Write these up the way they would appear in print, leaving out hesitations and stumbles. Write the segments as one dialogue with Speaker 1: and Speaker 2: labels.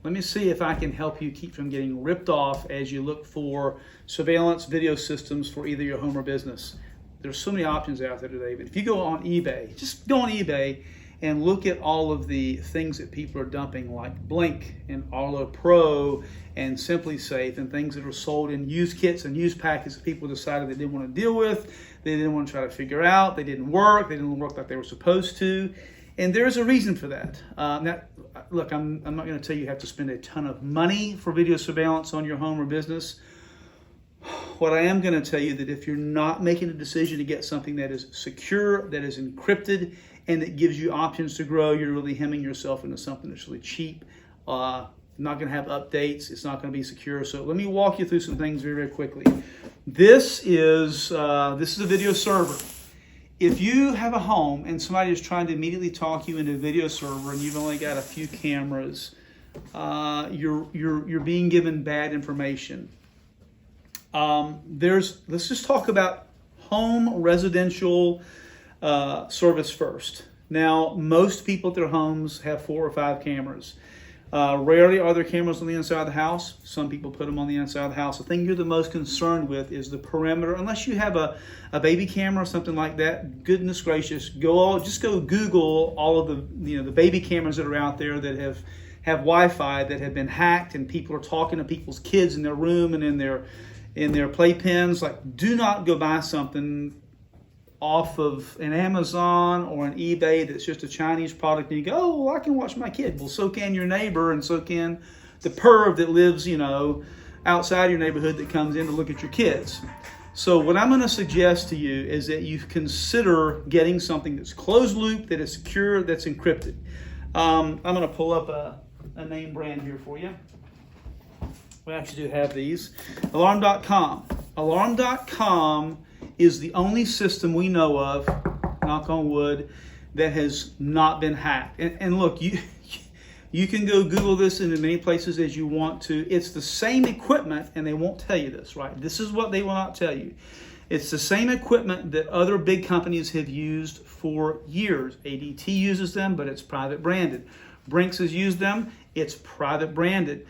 Speaker 1: Let me see if I can help you keep from getting ripped off as you look for surveillance video systems for either your home or business. There's so many options out there today, but if you go on eBay, just go on eBay and look at all of the things that people are dumping, like Blink and Arlo Pro and Simplisafe, and things that are sold in used kits and used packets that people decided they didn't want to deal with, they didn't want to try to figure out, they didn't work like they were supposed to. And there's a reason for that. Now, look, I'm not going to tell you have to spend a ton of money for video surveillance on your home or business. What I am going to tell you that if you're not making a decision to get something that is secure, that is encrypted, and that gives you options to grow, you're really hemming yourself into something that's really cheap, not going to have updates, it's not going to be secure. So let me walk you through some things very, very quickly. This is a video server. If you have a home and somebody is trying to immediately talk you into a video server and you've only got a few cameras, you're being given bad information. Let's just talk about home residential service first. Now, most people at their homes have 4 or 5 cameras. Rarely are there cameras on the inside of the house. Some people put them on the inside of the house. The thing you're the most concerned with is the perimeter. Unless you have a baby camera or something like that, goodness gracious, just go Google all of the baby cameras that are out there that have Wi-Fi that have been hacked, and people are talking to people's kids in their room and in their playpens. Like, do not go buy something off of an Amazon or an eBay that's just a Chinese product and you go, oh, well, I can watch my kid. Well, so can your neighbor, and so can the perv that lives, outside your neighborhood that comes in to look at your kids. So what I'm going to suggest to you is that you consider getting something that's closed loop, that is secure, that's encrypted. I'm going to pull up a name brand here for you. We actually do have these. Alarm.com. Alarm.com is the only system we know of, knock on wood, that has not been hacked. And look, you can go Google this in as many places as you want to. It's the same equipment, and they won't tell you this, right? This is what they will not tell you. It's the same equipment that other big companies have used for years. ADT uses them, but it's private branded. Brinks has used them, it's private branded.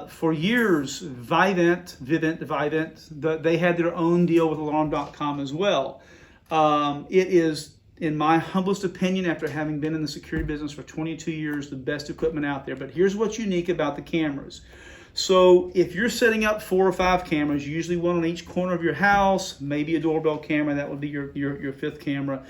Speaker 1: For years, Vivint, they had their own deal with Alarm.com as well. It is, in my humblest opinion, after having been in the security business for 22 years, the best equipment out there. But here's what's unique about the cameras. So if you're setting up 4 or 5 cameras, usually one on each corner of your house, maybe a doorbell camera, that would be your 5th camera.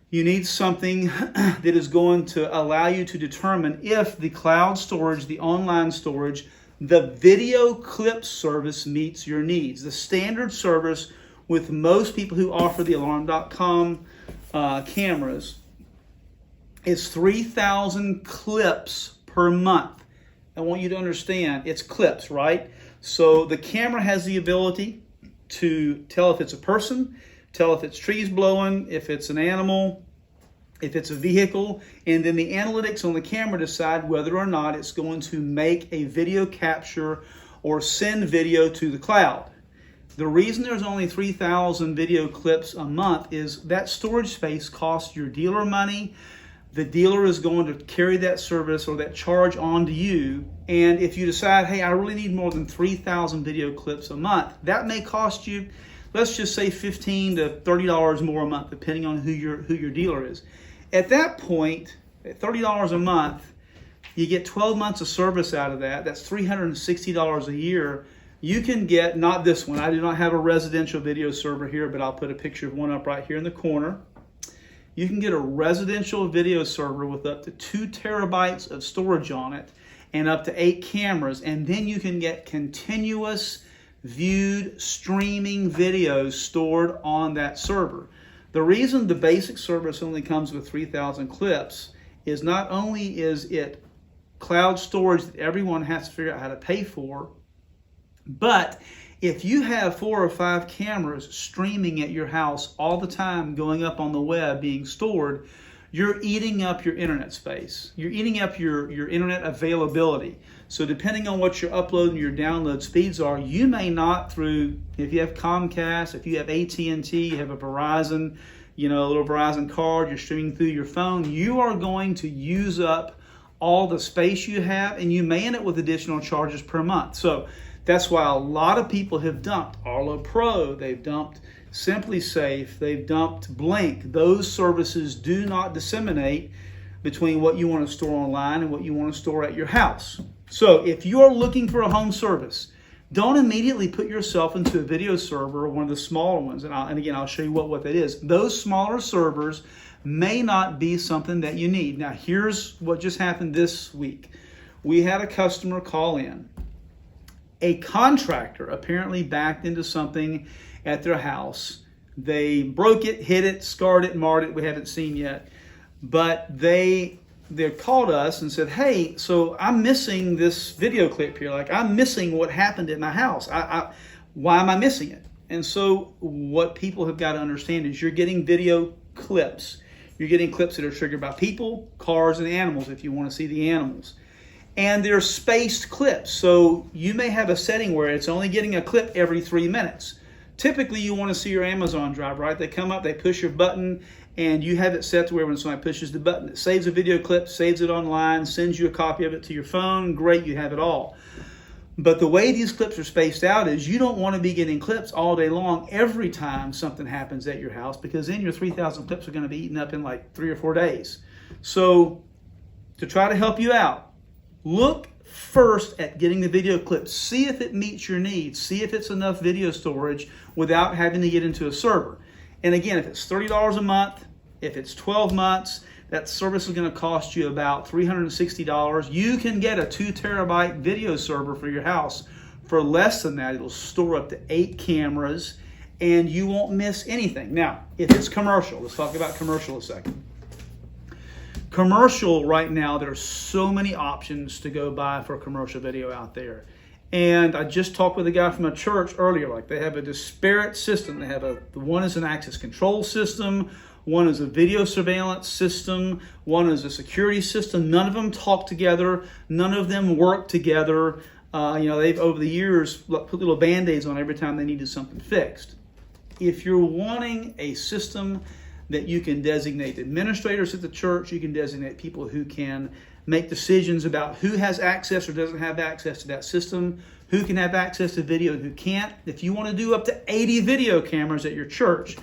Speaker 1: You need something that is going to allow you to determine if the cloud storage, the online storage, the video clip service meets your needs. The standard service with most people who offer the Alarm.com cameras is 3,000 clips per month. I want you to understand, it's clips, right? So the camera has the ability to tell if it's a person, tell if it's trees blowing, if it's an animal, if it's a vehicle, and then the analytics on the camera decide whether or not it's going to make a video capture or send video to the cloud. The reason there's only 3,000 video clips a month is that storage space costs your dealer money. The dealer is going to carry that service or that charge on to you. And if you decide, hey, I really need more than 3,000 video clips a month, that may cost you, let's just say $15 to $30 more a month, depending on who your dealer is. At that point, at $30 a month, you get 12 months of service out of that. That's $360 a year. You can get, not this one, I do not have a residential video server here, but I'll put a picture of one up right here in the corner. You can get a residential video server with up to 2 terabytes of storage on it and up to 8 cameras, and then you can get continuous viewed streaming videos stored on that server. The reason the basic service only comes with 3,000 clips is not only is it cloud storage that everyone has to figure out how to pay for, but if you have 4 or 5 cameras streaming at your house all the time, going up on the web, being stored, you're eating up your internet space. You're eating up your internet availability. So depending on what your upload and your download speeds are, you may not if you have Comcast, if you have AT&T, you have a Verizon, a little Verizon card, you're streaming through your phone, you are going to use up all the space you have, and you may end up with additional charges per month. So that's why a lot of people have dumped Arlo Pro, they've dumped Simplisafe, they've dumped Blink. Those services do not disseminate between what you want to store online and what you want to store at your house. So if you are looking for a home service, don't immediately put yourself into a video server or one of the smaller ones. And again, I'll show you what that is. Those smaller servers may not be something that you need. Now, here's what just happened this week. We had a customer call in. A contractor apparently backed into something at their house. They broke it, hit it, scarred it, marred it. We haven't seen yet. But they called us and said, hey, so I'm missing this video clip here. Like, I'm missing what happened at my house. Why am I missing it? And so what people have got to understand is you're getting video clips. You're getting clips that are triggered by people, cars, and animals if you want to see the animals. And they're spaced clips. So you may have a setting where it's only getting a clip every 3 minutes. Typically, you want to see your Amazon drive, right? They come up, they push your button, and you have it set to where when somebody pushes the button, it saves a video clip, saves it online, sends you a copy of it to your phone. Great, you have it all. But the way these clips are spaced out is you don't want to be getting clips all day long every time something happens at your house, because then your 3,000 clips are going to be eaten up in like 3 or 4 days. So to try to help you out, look first at getting the video clips. See if it meets your needs. See if it's enough video storage without having to get into a server. And again, if it's $30 a month, if it's 12 months, that service is going to cost you about $360. You can get a 2 terabyte video server for your house for less than that. It'll store up to 8 cameras and you won't miss anything. Now, if it's commercial, let's talk about commercial a second. Commercial right now, there are so many options to go buy for commercial video out there. And I just talked with a guy from a church earlier, like they have a disparate system. They have one is an access control system, one is a video surveillance system, one is a security system. None of them talk together. None of them work together. They've over the years put little Band-Aids on every time they needed something fixed. If you're wanting a system that you can designate administrators at the church, you can designate people who can make decisions about who has access or doesn't have access to that system, who can have access to video and who can't. If you want to do up to 80 video cameras at your church,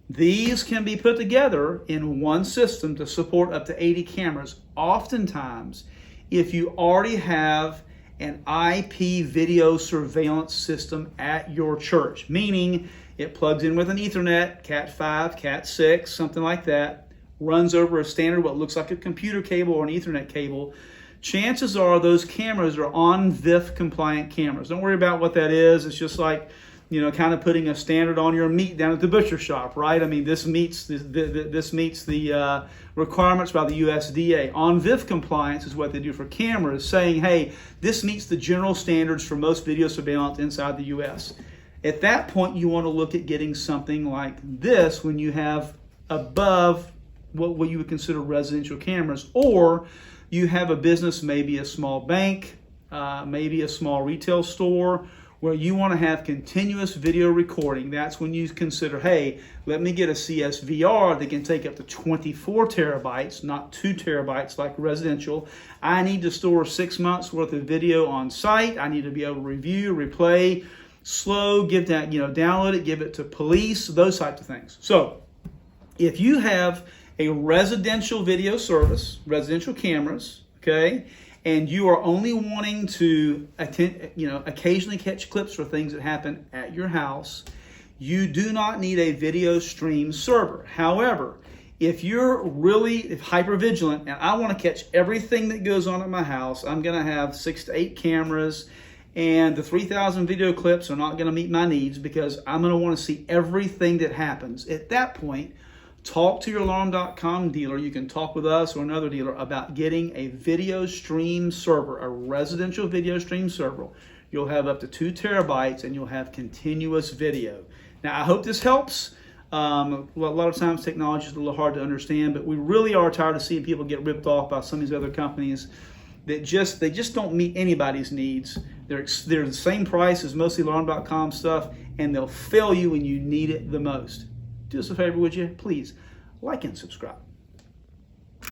Speaker 1: these can be put together in one system to support up to 80 cameras. Oftentimes, if you already have an IP video surveillance system at your church, meaning it plugs in with an Ethernet, Cat 5, Cat 6, something like that, runs over a standard, what looks like a computer cable or an Ethernet cable, chances are those cameras are on-VIF compliant cameras. Don't worry about what that is. It's just like, kind of putting a standard on your meat down at the butcher shop, right? I mean, this meets the requirements by the USDA. On-VIF compliance is what they do for cameras, saying, hey, this meets the general standards for most video surveillance inside the U.S. At that point, you want to look at getting something like this when you have above what you would consider residential cameras, or you have a business, maybe a small bank, maybe a small retail store, where you want to have continuous video recording. That's when you consider, hey, let me get a CSVR that can take up to 24 terabytes, not 2 terabytes like residential. I need to store 6 months worth of video on site. I need to be able to review, replay, slow, give that, download it, give it to police, those types of things. So if you have a residential video service, residential cameras, okay, and you are only wanting to occasionally catch clips for things that happen at your house, you do not need a video stream server. However, if you're really hyper vigilant and I want to catch everything that goes on at my house, I'm going to have 6 to 8 cameras, and the 3,000 video clips are not going to meet my needs because I'm going to want to see everything that happens. At that point, talk to your alarm.com dealer. You can talk with us or another dealer about getting a video stream server, a residential video stream server. You'll have up to 2 terabytes and you'll have continuous video. Now, I hope this helps. A lot of times technology is a little hard to understand, but we really are tired of seeing people get ripped off by some of these other companies that they just don't meet anybody's needs. They're the same price as most of the alarm.com stuff, and they'll fail you when you need it the most. Do us a favor, would you? Please like and subscribe.